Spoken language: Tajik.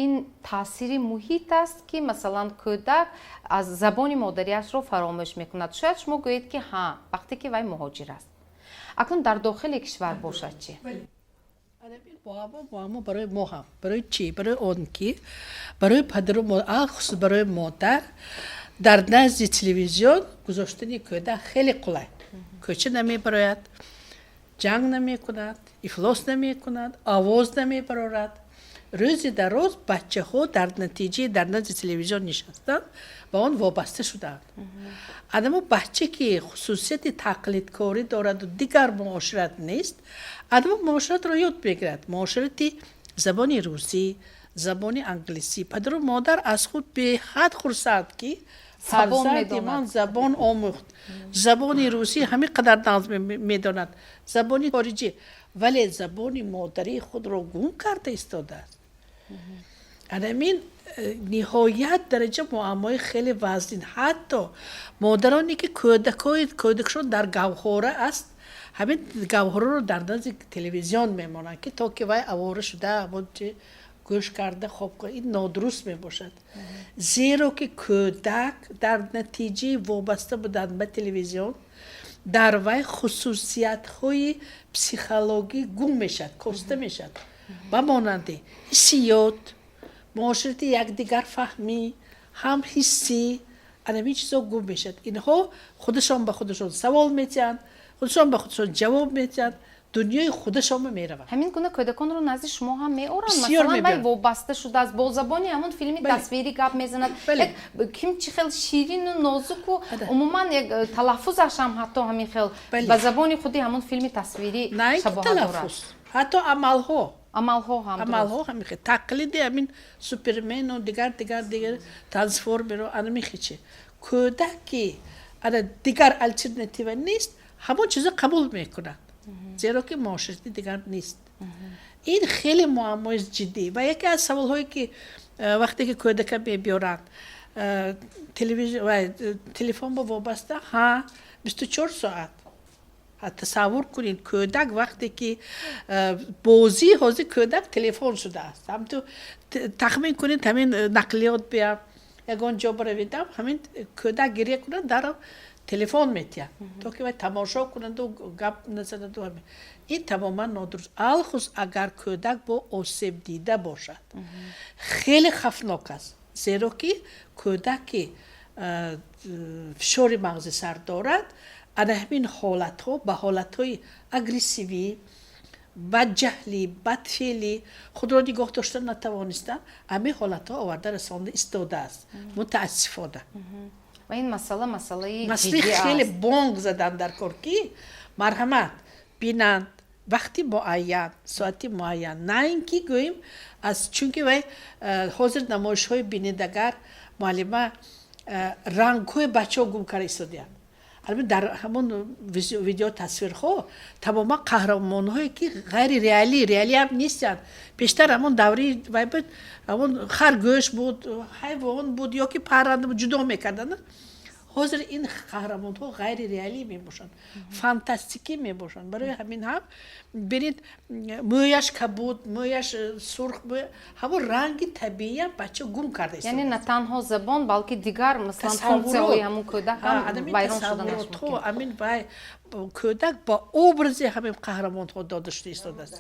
ин таъсири муҳит аст ки масалан кӯдак аз забони модариашро фаромӯш мекунад. Шояд шумо гӯед ки ҳа, вақте ки вай муҳоҷир аст. Акнун дар дохили кишвар бошад чӣ? муаммо барои мо ҳам, барои чӣ? Барои он ки барои падару хусус барои модар дар назди телевизион гузоштани кӯдак хеле қулай. Кӯча намебарояд, ҷанг намекунад, ифлос намекунад, овоз намебарорад. Рӯзи дароз бачаҳо дар натиҷаи дар назди телевизион нишастанд, ба он вобаста шудаанд. Адамо бача ки хусусияти тақлидкорӣ дораду дигар муошират нест, адамо муоширатро ёд мегирад. Муоширати забони русӣ, забони англисӣ. Падару модар аз худ беҳад хурсанд ки фарзанди ман забон омӯхт. Забони русӣ ҳамин қадар нағз медонад, забони хориҷӣ, вале забони модарии худро гум карда истодааст. Анамин ниҳоят дараҷа муаммои хеле вазнин. Ҳатто модароне ки кӯдакшон дар гавҳора аст, ҳамин гавҳораро дар назди телевизион мемонанд ки то ки вай авора шуда гӯш карда хоб карда. Ин нодуруст мебошад. Зеро ки кӯдак дар натиҷаи вобаста будан ба телевизион дар вай хусусиятҳои психологӣ гум мешад, коста мешад. ба монанди ҳиссиёт, муоширати якдигар фаҳмӣ, ҳамҳиссӣ, анамин чизо гум мешад. Инҳо худашон ба худашон савол метиҳанд, худашон ба худашон ҷавоб метиҳанд, дунёи худашонро мераванд. ҳамин гуна кӯдаконро назди шумо ҳам меоранд? Масалан вай вобаста шудааст, бо забони ҳамон филми тасвирӣ гап мезанад, ким чӣ хел ширину нозуку умуман як талаффузаш ҳам ҳатто ҳамин хел ба забони худи ҳамон филми тасвирӣ шабоҳат дорад. ҳатто амалҳо ҳам хе тақлиди ҳамин супермену дигар трансформеро анамин хичи. Кӯдак ки дигар алтернатива нест, ҳамон чизо қабул мекунад. Зеро ки муоширати дигар нест. Ин хеле муаммои ҷиддӣ ва яке аз саволҳое ки вақте ки кӯдака мебиёранд телефон ба вобаста 24 соат. Тасаввур кунед кӯдак вақте ки бозӣ ҳозир кӯдак телефон шудааст. ҳамту тахмин кунед ҳамин нақлиёт биям ягон ҷо баравидам, ҳамин кӯдак гирия кунад даро телефон метиҳад то ки вай тамошо кунаду гап назанаду ҳамин. Ин тамоман нодуруст. Алхус агар кӯдак бо осебдида бошад, хеле хафнок аст. Зеро ки кӯдак ки фишори мағзи сар дорад, ана ҳамин ҳолатҳо ба ҳолатҳои агрессивӣ, бадҷаҳлӣ, бадфеълӣ, худро нигоҳ дошта натавонистан, ҳамин ҳолатҳо оварда расонда истодааст. Мутаассифона. ва ин масъалаи масли хеле бонг задан дар кор ки марҳамат бинанд вақти муайян, соати муайян, на ин ки гӯем аз чунки вай ҳозир намоишҳои бинидагар муаллима рангҳои бачаҳо гум карда истодаянд. Албатта дар ҳамон видео тасвирҳо тамоман қаҳрамонҳое ки ғайри реалӣ ҳам нестанд. Бештар ҳамон даври вай буд, ҳамон харгӯш буд, ҳайвон буд ё ки парранда буд, ҷудо мекарданд. ҳозир ин қаҳрамонҳо ғайри реалӣ мебошанд, фантастикӣ мебошанд. Барои ҳамин ҳам бинед мӯяш кабуд, мӯяш сурх, ҳамон ранги табииам бача гум карда истод. Яъне на танҳо забон, балки дигар масалан функсияҳои ҳамон кӯдак ҳам вайрон шуда мешавад. Амин вай кӯдак ба образи ҳамин қаҳрамонҳо дода шуда истодааст.